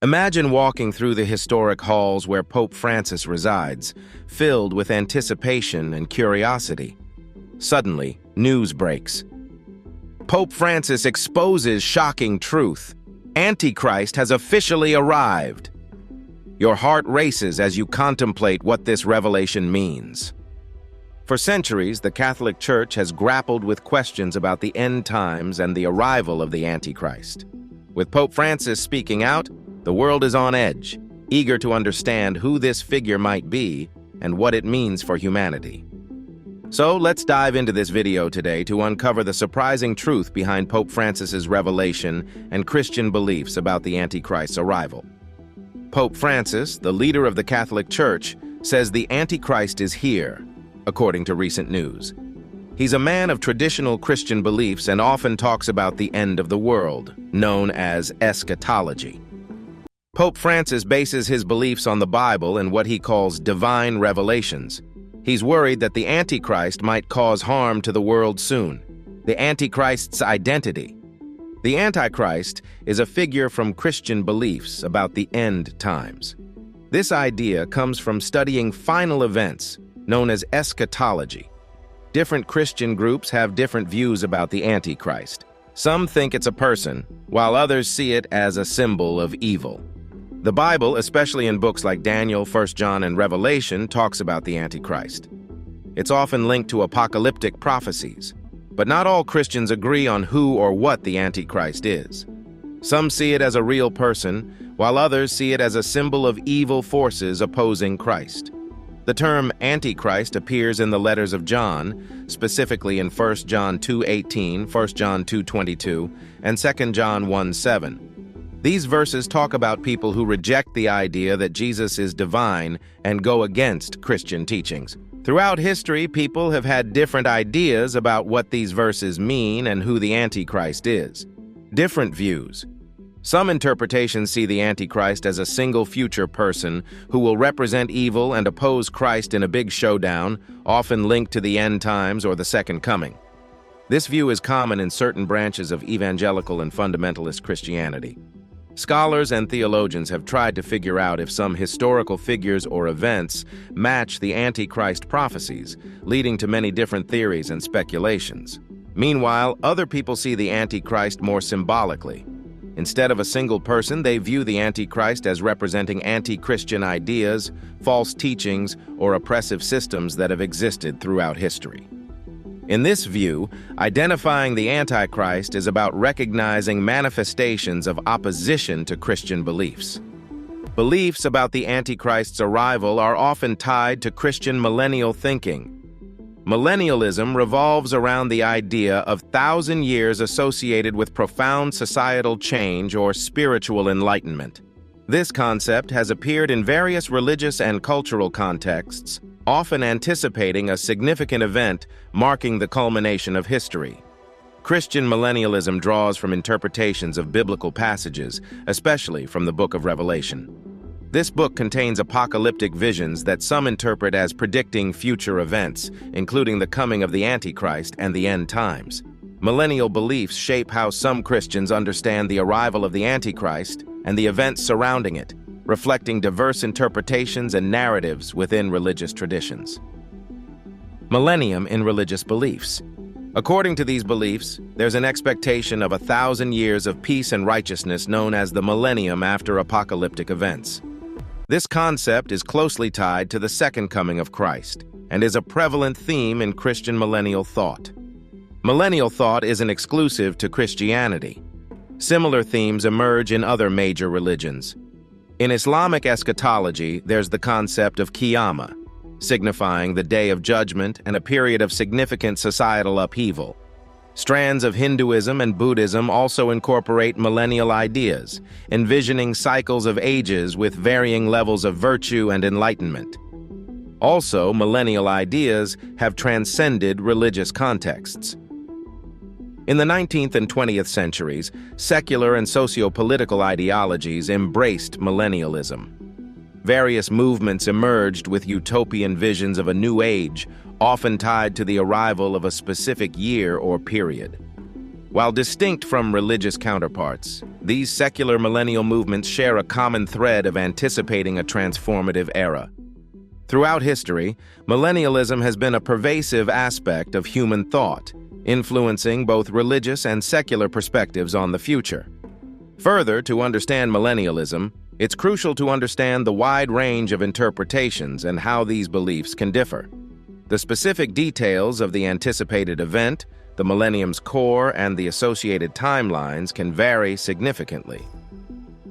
Imagine walking through the historic halls where Pope Francis resides, filled with anticipation and curiosity. Suddenly, news breaks. Pope Francis exposes shocking truth. Antichrist has officially arrived. Your heart races as you contemplate what this revelation means. For centuries, the Catholic Church has grappled with questions about the end times and the arrival of the Antichrist. With Pope Francis speaking out, the world is on edge, eager to understand who this figure might be and what it means for humanity. So let's dive into this video today to uncover the surprising truth behind Pope Francis's revelation and Christian beliefs about the Antichrist's arrival. Pope Francis, the leader of the Catholic Church, says the Antichrist is here, according to recent news. He's a man of traditional Christian beliefs and often talks about the end of the world, known as eschatology. Pope Francis bases his beliefs on the Bible and what he calls divine revelations. He's worried that the Antichrist might cause harm to the world soon. The Antichrist's identity. The Antichrist is a figure from Christian beliefs about the end times. This idea comes from studying final events, known as eschatology. Different Christian groups have different views about the Antichrist. Some think it's a person, while others see it as a symbol of evil. The Bible, especially in books like Daniel, 1 John, and Revelation, talks about the Antichrist. It's often linked to apocalyptic prophecies, but not all Christians agree on who or what the Antichrist is. Some see it as a real person, while others see it as a symbol of evil forces opposing Christ. The term Antichrist appears in the letters of John, specifically in 1 John 2:18, 1 John 2:22, and 2 John 1:7. These verses talk about people who reject the idea that Jesus is divine and go against Christian teachings. Throughout history, people have had different ideas about what these verses mean and who the Antichrist is. Different views. Some interpretations see the Antichrist as a single future person who will represent evil and oppose Christ in a big showdown, often linked to the end times or the second coming. This view is common in certain branches of evangelical and fundamentalist Christianity. Scholars and theologians have tried to figure out if some historical figures or events match the Antichrist prophecies, leading to many different theories and speculations. Meanwhile, other people see the Antichrist more symbolically. Instead of a single person, they view the Antichrist as representing anti-Christian ideas, false teachings, or oppressive systems that have existed throughout history. In this view, identifying the Antichrist is about recognizing manifestations of opposition to Christian beliefs. Beliefs about the Antichrist's arrival are often tied to Christian millennial thinking. Millennialism revolves around the idea of 1,000 years associated with profound societal change or spiritual enlightenment. This concept has appeared in various religious and cultural contexts, often anticipating a significant event marking the culmination of history. Christian millennialism draws from interpretations of biblical passages, especially from the book of Revelation. This book contains apocalyptic visions that some interpret as predicting future events, including the coming of the Antichrist and the end times. Millennial beliefs shape how some Christians understand the arrival of the Antichrist and the events surrounding it, reflecting diverse interpretations and narratives within religious traditions. Millennium in religious beliefs. According to these beliefs, there's an expectation of 1,000 years of peace and righteousness known as the millennium after apocalyptic events. This concept is closely tied to the second coming of Christ and is a prevalent theme in Christian millennial thought. Millennial thought isn't exclusive to Christianity. Similar themes emerge in other major religions. In Islamic eschatology, there's the concept of Qiyamah, signifying the day of judgment and a period of significant societal upheaval. Strands of Hinduism and Buddhism also incorporate millennial ideas, envisioning cycles of ages with varying levels of virtue and enlightenment. Also, millennial ideas have transcended religious contexts. In the 19th and 20th centuries, secular and socio-political ideologies embraced millennialism. Various movements emerged with utopian visions of a new age, often tied to the arrival of a specific year or period. While distinct from religious counterparts, these secular millennial movements share a common thread of anticipating a transformative era. Throughout history, millennialism has been a pervasive aspect of human thought, influencing both religious and secular perspectives on the future. Further, to understand millennialism, it's crucial to understand the wide range of interpretations and how these beliefs can differ. The specific details of the anticipated event, the millennium's core, and the associated timelines can vary significantly.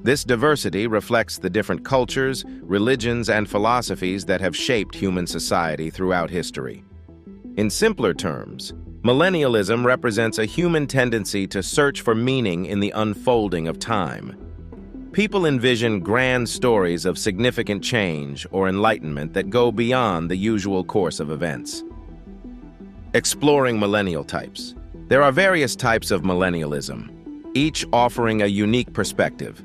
This diversity reflects the different cultures, religions, and philosophies that have shaped human society throughout history. In simpler terms, millennialism represents a human tendency to search for meaning in the unfolding of time. People envision grand stories of significant change or enlightenment that go beyond the usual course of events. Exploring millennial types. There are various types of millennialism, each offering a unique perspective.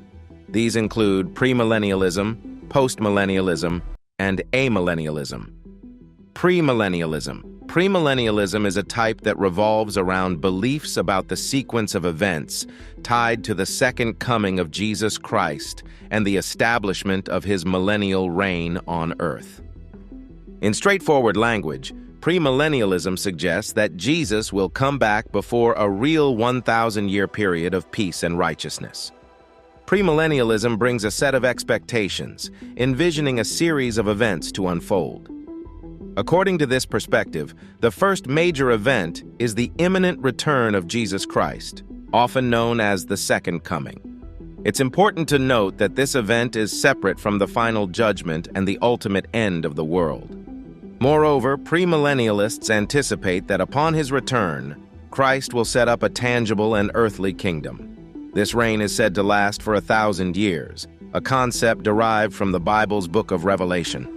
These include premillennialism, postmillennialism, and amillennialism. Premillennialism. Premillennialism is a type that revolves around beliefs about the sequence of events tied to the second coming of Jesus Christ and the establishment of his millennial reign on earth. In straightforward language, premillennialism suggests that Jesus will come back before a real 1,000-year period of peace and righteousness. Premillennialism brings a set of expectations, envisioning a series of events to unfold. According to this perspective, the first major event is the imminent return of Jesus Christ, often known as the Second Coming. It's important to note that this event is separate from the final judgment and the ultimate end of the world. Moreover, premillennialists anticipate that upon his return, Christ will set up a tangible and earthly kingdom. This reign is said to last for 1,000 years, a concept derived from the Bible's book of Revelation.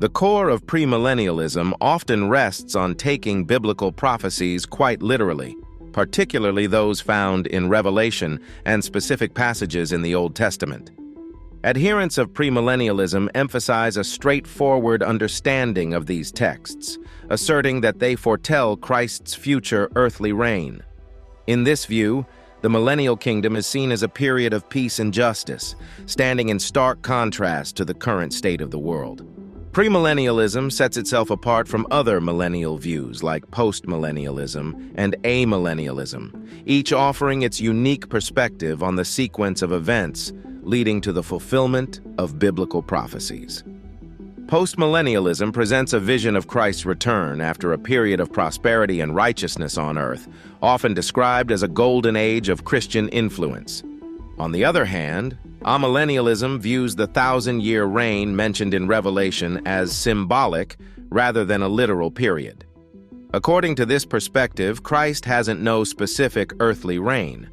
The core of premillennialism often rests on taking biblical prophecies quite literally, particularly those found in Revelation and specific passages in the Old Testament. Adherents of premillennialism emphasize a straightforward understanding of these texts, asserting that they foretell Christ's future earthly reign. In this view, the millennial kingdom is seen as a period of peace and justice, standing in stark contrast to the current state of the world. Premillennialism sets itself apart from other millennial views like postmillennialism and amillennialism, each offering its unique perspective on the sequence of events leading to the fulfillment of biblical prophecies. Postmillennialism presents a vision of Christ's return after a period of prosperity and righteousness on earth, often described as a golden age of Christian influence. On the other hand, amillennialism views the 1,000-year reign mentioned in Revelation as symbolic rather than a literal period. According to this perspective, Christ hasn't no specific earthly reign.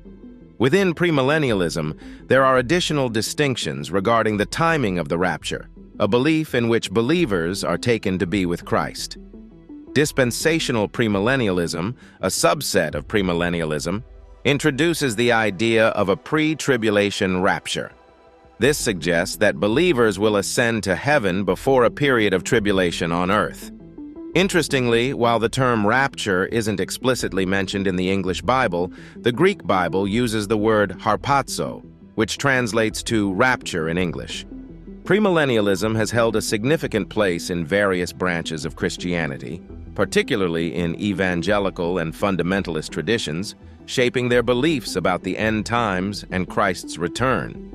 Within premillennialism, there are additional distinctions regarding the timing of the rapture, a belief in which believers are taken to be with Christ. Dispensational premillennialism, a subset of premillennialism, introduces the idea of a pre-tribulation rapture. This suggests that believers will ascend to heaven before a period of tribulation on earth. Interestingly, while the term rapture isn't explicitly mentioned in the English Bible, the Greek Bible uses the word harpazo, which translates to rapture in English. Premillennialism has held a significant place in various branches of Christianity, particularly in evangelical and fundamentalist traditions, shaping their beliefs about the end times and Christ's return.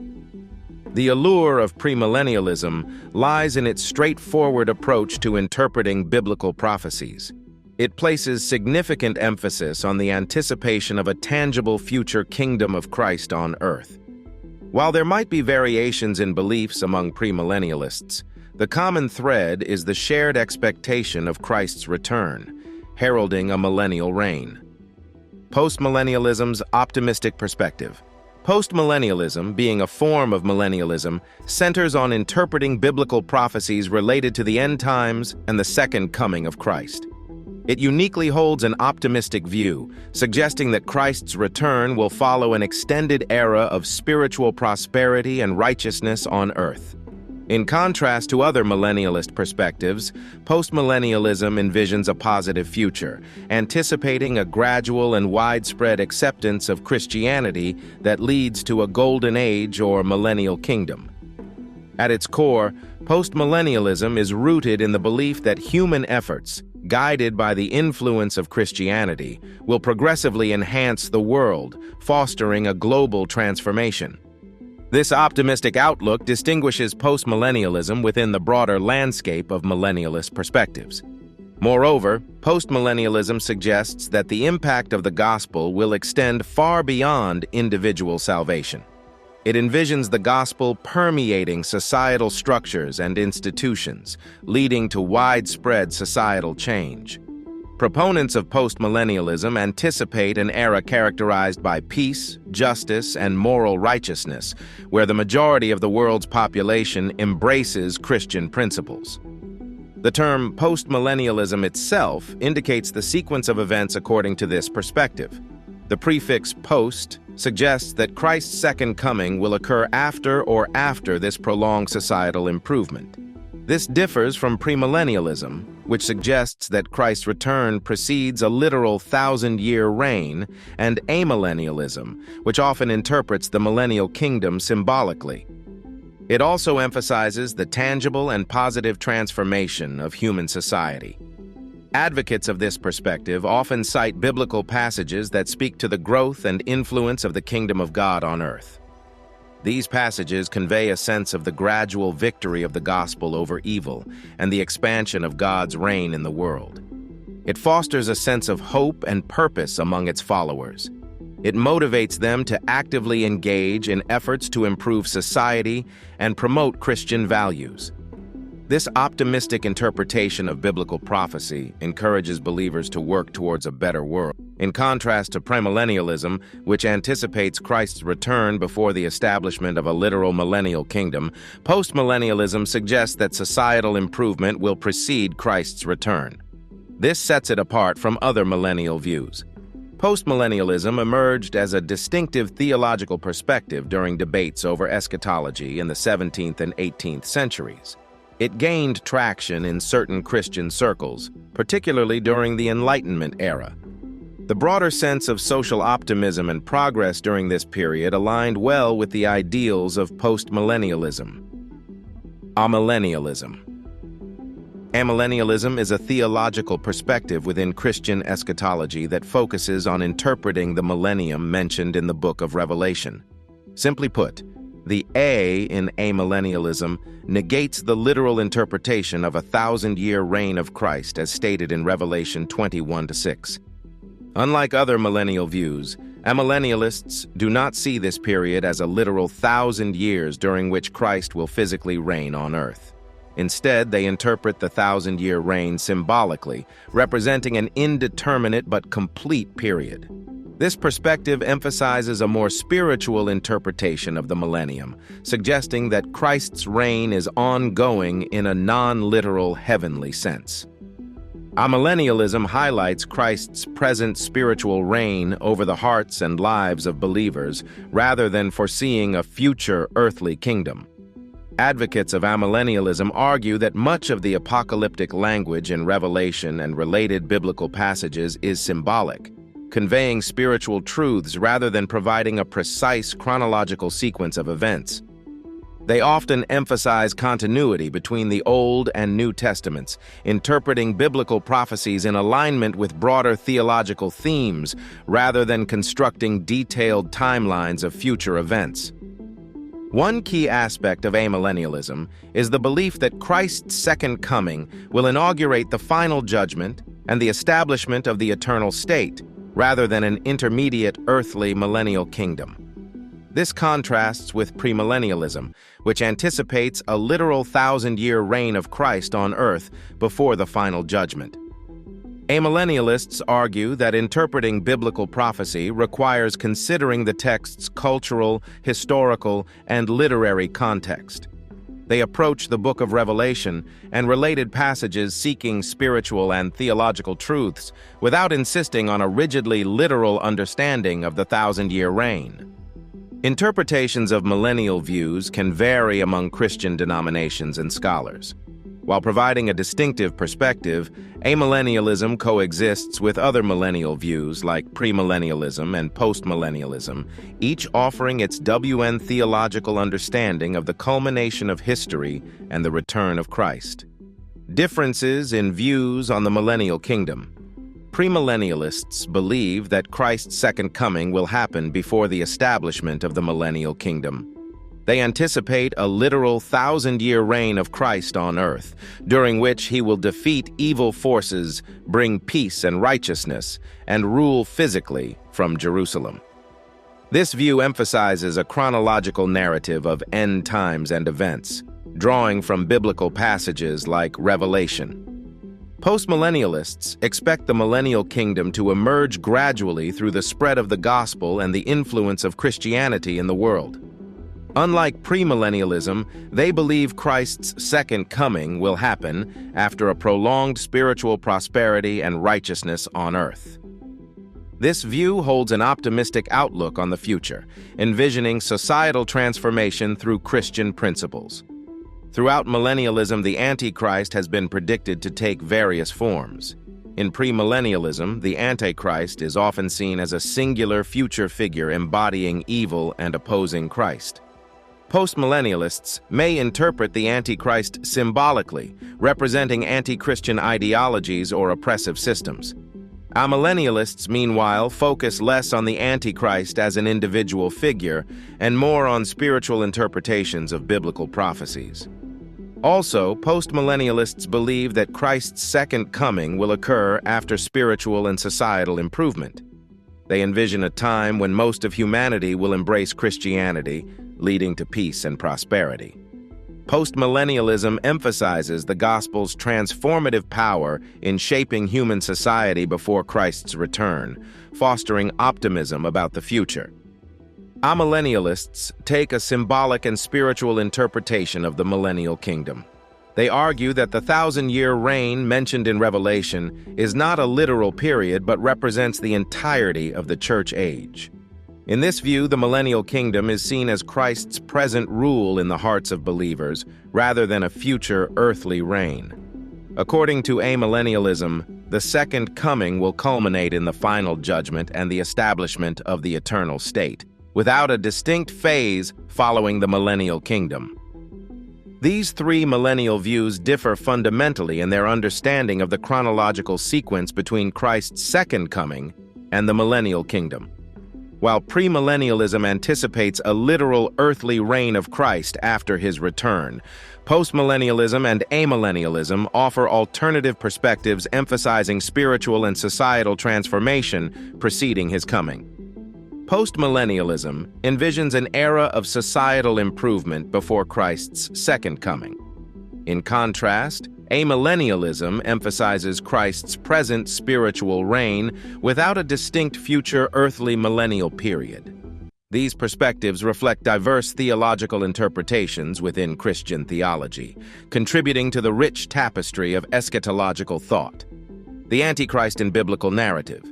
The allure of premillennialism lies in its straightforward approach to interpreting biblical prophecies. It places significant emphasis on the anticipation of a tangible future kingdom of Christ on earth. While there might be variations in beliefs among premillennialists, the common thread is the shared expectation of Christ's return, heralding a millennial reign. Postmillennialism's optimistic perspective. Postmillennialism, being a form of millennialism, centers on interpreting biblical prophecies related to the end times and the second coming of Christ. It uniquely holds an optimistic view, suggesting that Christ's return will follow an extended era of spiritual prosperity and righteousness on earth. In contrast to other millennialist perspectives, postmillennialism envisions a positive future, anticipating a gradual and widespread acceptance of Christianity that leads to a golden age or millennial kingdom. At its core, postmillennialism is rooted in the belief that human efforts, guided by the influence of Christianity, will progressively enhance the world, fostering a global transformation. This optimistic outlook distinguishes postmillennialism within the broader landscape of millennialist perspectives. Moreover, postmillennialism suggests that the impact of the gospel will extend far beyond individual salvation. It envisions the gospel permeating societal structures and institutions, leading to widespread societal change. Proponents of postmillennialism anticipate an era characterized by peace, justice, and moral righteousness, where the majority of the world's population embraces Christian principles. The term postmillennialism itself indicates the sequence of events according to this perspective. The prefix post suggests that Christ's second coming will occur after this prolonged societal improvement. This differs from premillennialism, which suggests that Christ's return precedes a literal 1,000-year reign, and amillennialism, which often interprets the millennial kingdom symbolically. It also emphasizes the tangible and positive transformation of human society. Advocates of this perspective often cite biblical passages that speak to the growth and influence of the kingdom of God on earth. These passages convey a sense of the gradual victory of the gospel over evil and the expansion of God's reign in the world. It fosters a sense of hope and purpose among its followers. It motivates them to actively engage in efforts to improve society and promote Christian values. This optimistic interpretation of biblical prophecy encourages believers to work towards a better world. In contrast to premillennialism, which anticipates Christ's return before the establishment of a literal millennial kingdom, postmillennialism suggests that societal improvement will precede Christ's return. This sets it apart from other millennial views. Postmillennialism emerged as a distinctive theological perspective during debates over eschatology in the 17th and 18th centuries. It gained traction in certain Christian circles, particularly during the Enlightenment era. The broader sense of social optimism and progress during this period aligned well with the ideals of postmillennialism. Amillennialism. Amillennialism is a theological perspective within Christian eschatology that focuses on interpreting the millennium mentioned in the book of Revelation. Simply put, the A in amillennialism negates the literal interpretation of a 1,000-year reign of Christ as stated in Revelation 21-6. Unlike other millennial views, amillennialists do not see this period as a literal 1,000 years during which Christ will physically reign on earth. Instead, they interpret the 1,000-year reign symbolically, representing an indeterminate but complete period. This perspective emphasizes a more spiritual interpretation of the millennium, suggesting that Christ's reign is ongoing in a non-literal heavenly sense. Amillennialism highlights Christ's present spiritual reign over the hearts and lives of believers rather than foreseeing a future earthly kingdom. Advocates of amillennialism argue that much of the apocalyptic language in Revelation and related biblical passages is symbolic, conveying spiritual truths rather than providing a precise chronological sequence of events. They often emphasize continuity between the Old and New Testaments, interpreting biblical prophecies in alignment with broader theological themes rather than constructing detailed timelines of future events. One key aspect of amillennialism is the belief that Christ's second coming will inaugurate the final judgment and the establishment of the eternal state, rather than an intermediate earthly millennial kingdom. This contrasts with premillennialism, which anticipates a literal 1,000-year reign of Christ on earth before the final judgment. Amillennialists argue that interpreting biblical prophecy requires considering the text's cultural, historical, and literary context. They approach the book of Revelation and related passages seeking spiritual and theological truths without insisting on a rigidly literal understanding of the 1,000-year reign. Interpretations of millennial views can vary among Christian denominations and scholars. While providing a distinctive perspective, amillennialism coexists with other millennial views like premillennialism and postmillennialism, each offering its WN theological understanding of the culmination of history and the return of Christ. Differences in views on the millennial kingdom. Premillennialists believe that Christ's second coming will happen before the establishment of the millennial kingdom. They anticipate a literal 1,000-year reign of Christ on earth, during which he will defeat evil forces, bring peace and righteousness, and rule physically from Jerusalem. This view emphasizes a chronological narrative of end times and events, drawing from biblical passages like Revelation. Postmillennialists expect the millennial kingdom to emerge gradually through the spread of the gospel and the influence of Christianity in the world. Unlike premillennialism, they believe Christ's second coming will happen after a prolonged spiritual prosperity and righteousness on earth. This view holds an optimistic outlook on the future, envisioning societal transformation through Christian principles. Throughout millennialism, the Antichrist has been predicted to take various forms. In premillennialism, the Antichrist is often seen as a singular future figure embodying evil and opposing Christ. Postmillennialists may interpret the Antichrist symbolically, representing anti-Christian ideologies or oppressive systems. Amillennialists, meanwhile, focus less on the Antichrist as an individual figure and more on spiritual interpretations of biblical prophecies. Also, postmillennialists believe that Christ's second coming will occur after spiritual and societal improvement. They envision a time when most of humanity will embrace Christianity, leading to peace and prosperity. Postmillennialism emphasizes the gospel's transformative power in shaping human society before Christ's return, fostering optimism about the future. Amillennialists take a symbolic and spiritual interpretation of the millennial kingdom. They argue that the 1,000-year reign mentioned in Revelation is not a literal period but represents the entirety of the church age. In this view, the millennial kingdom is seen as Christ's present rule in the hearts of believers, rather than a future earthly reign. According to amillennialism, the second coming will culminate in the final judgment and the establishment of the eternal state, without a distinct phase following the millennial kingdom. These three millennial views differ fundamentally in their understanding of the chronological sequence between Christ's second coming and the millennial kingdom. While premillennialism anticipates a literal earthly reign of Christ after his return, postmillennialism and amillennialism offer alternative perspectives emphasizing spiritual and societal transformation preceding his coming. Postmillennialism envisions an era of societal improvement before Christ's second coming. In contrast, amillennialism emphasizes Christ's present spiritual reign without a distinct future earthly millennial period. These perspectives reflect diverse theological interpretations within Christian theology, contributing to the rich tapestry of eschatological thought. The Antichrist in biblical narrative.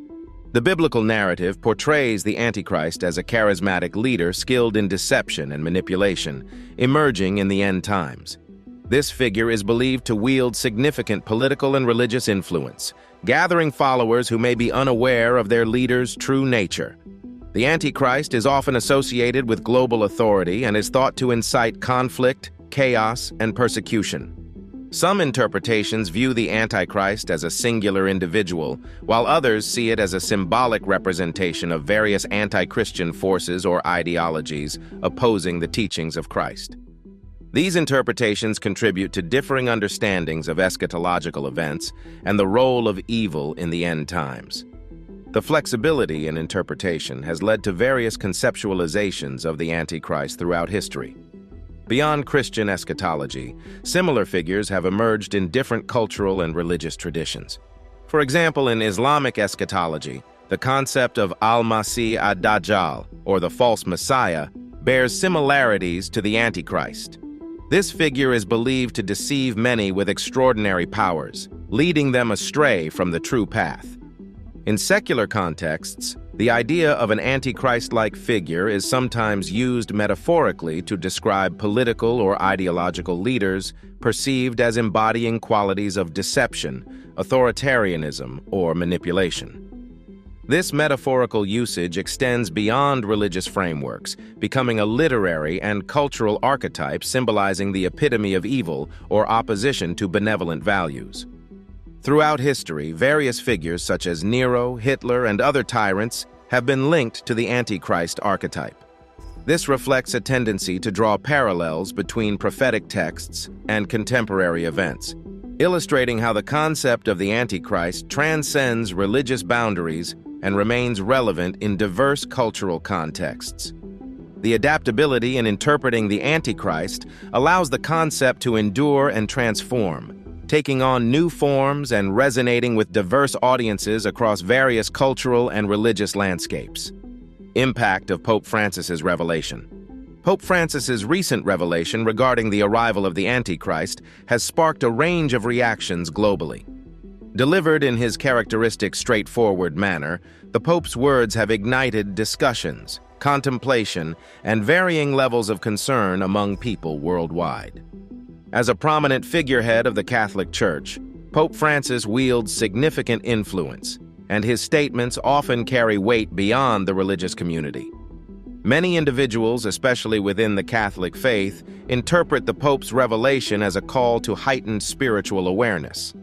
The biblical narrative portrays the Antichrist as a charismatic leader skilled in deception and manipulation, emerging in the end times. This figure is believed to wield significant political and religious influence, gathering followers who may be unaware of their leader's true nature. The Antichrist is often associated with global authority and is thought to incite conflict, chaos, and persecution. Some interpretations view the Antichrist as a singular individual, while others see it as a symbolic representation of various anti-Christian forces or ideologies opposing the teachings of Christ. These interpretations contribute to differing understandings of eschatological events and the role of evil in the end times. The flexibility in interpretation has led to various conceptualizations of the Antichrist throughout history. Beyond Christian eschatology, similar figures have emerged in different cultural and religious traditions. For example, in Islamic eschatology, the concept of al-Masih ad-Dajjal, or the false Messiah, bears similarities to the Antichrist. This figure is believed to deceive many with extraordinary powers, leading them astray from the true path. In secular contexts, The idea of an Antichrist-like figure is sometimes used metaphorically to describe political or ideological leaders perceived as embodying qualities of deception, authoritarianism, or manipulation. This metaphorical usage extends beyond religious frameworks, becoming a literary and cultural archetype symbolizing the epitome of evil or opposition to benevolent values. Throughout history, various figures such as Nero, Hitler, and other tyrants have been linked to the Antichrist archetype. This reflects a tendency to draw parallels between prophetic texts and contemporary events, illustrating how the concept of the Antichrist transcends religious boundaries and remains relevant in diverse cultural contexts. The adaptability in interpreting the Antichrist allows the concept to endure and transform, taking on new forms and resonating with diverse audiences across various cultural and religious landscapes. Impact of Pope Francis's revelation. Pope Francis's recent revelation regarding the arrival of the Antichrist has sparked a range of reactions globally. Delivered in his characteristic straightforward manner, the Pope's words have ignited discussions, contemplation, and varying levels of concern among people worldwide. As a prominent figurehead of the Catholic Church, Pope Francis wields significant influence, and his statements often carry weight beyond the religious community. Many individuals, especially within the Catholic faith, interpret the Pope's revelation as a call to heightened spiritual awareness.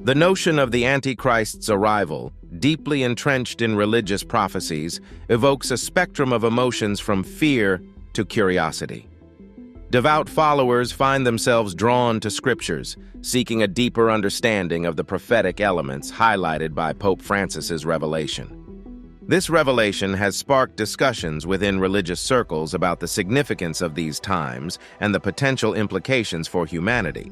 The notion of the Antichrist's arrival, deeply entrenched in religious prophecies, evokes a spectrum of emotions from fear to curiosity. Devout followers find themselves drawn to scriptures, seeking a deeper understanding of the prophetic elements highlighted by Pope Francis's revelation. This revelation has sparked discussions within religious circles about the significance of these times and the potential implications for humanity.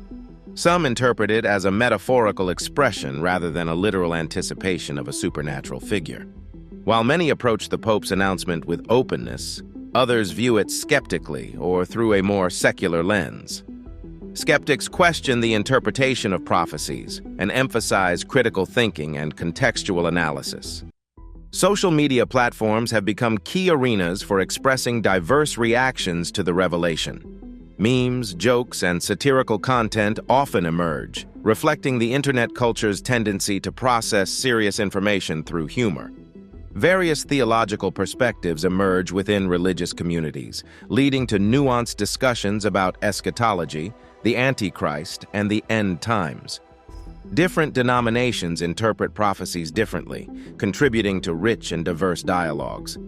Some interpret it as a metaphorical expression rather than a literal anticipation of a supernatural figure. While many approach the Pope's announcement with openness, others view it skeptically or through a more secular lens. Skeptics question the interpretation of prophecies and emphasize critical thinking and contextual analysis. Social media platforms have become key arenas for expressing diverse reactions to the revelation. Memes, jokes, and satirical content often emerge, reflecting the internet culture's tendency to process serious information through humor. Various theological perspectives emerge within religious communities, leading to nuanced discussions about eschatology, the Antichrist, and the end times. Different denominations interpret prophecies differently, contributing to rich and diverse dialogues.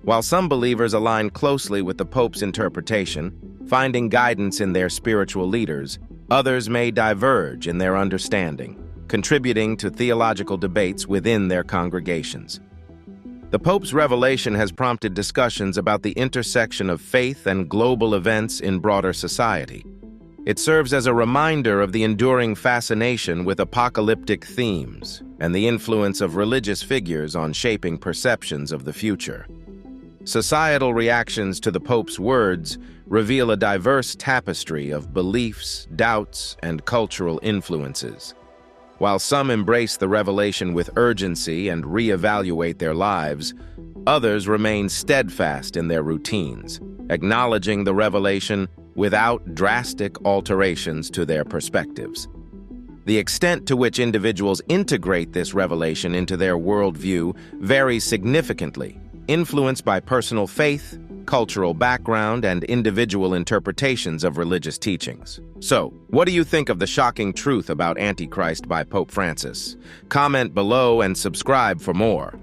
While some believers align closely with the Pope's interpretation, finding guidance in their spiritual leaders, others may diverge in their understanding, contributing to theological debates within their congregations. The Pope's revelation has prompted discussions about the intersection of faith and global events in broader society. It serves as a reminder of the enduring fascination with apocalyptic themes and the influence of religious figures on shaping perceptions of the future. Societal reactions to the Pope's words reveal a diverse tapestry of beliefs, doubts, and cultural influences. While some embrace the revelation with urgency and reevaluate their lives, others remain steadfast in their routines, acknowledging the revelation without drastic alterations to their perspectives. The extent to which individuals integrate this revelation into their worldview varies significantly, influenced by personal faith, cultural background, and individual interpretations of religious teachings. So, what do you think of the shocking truth about Antichrist by Pope Francis? Comment below and subscribe for more.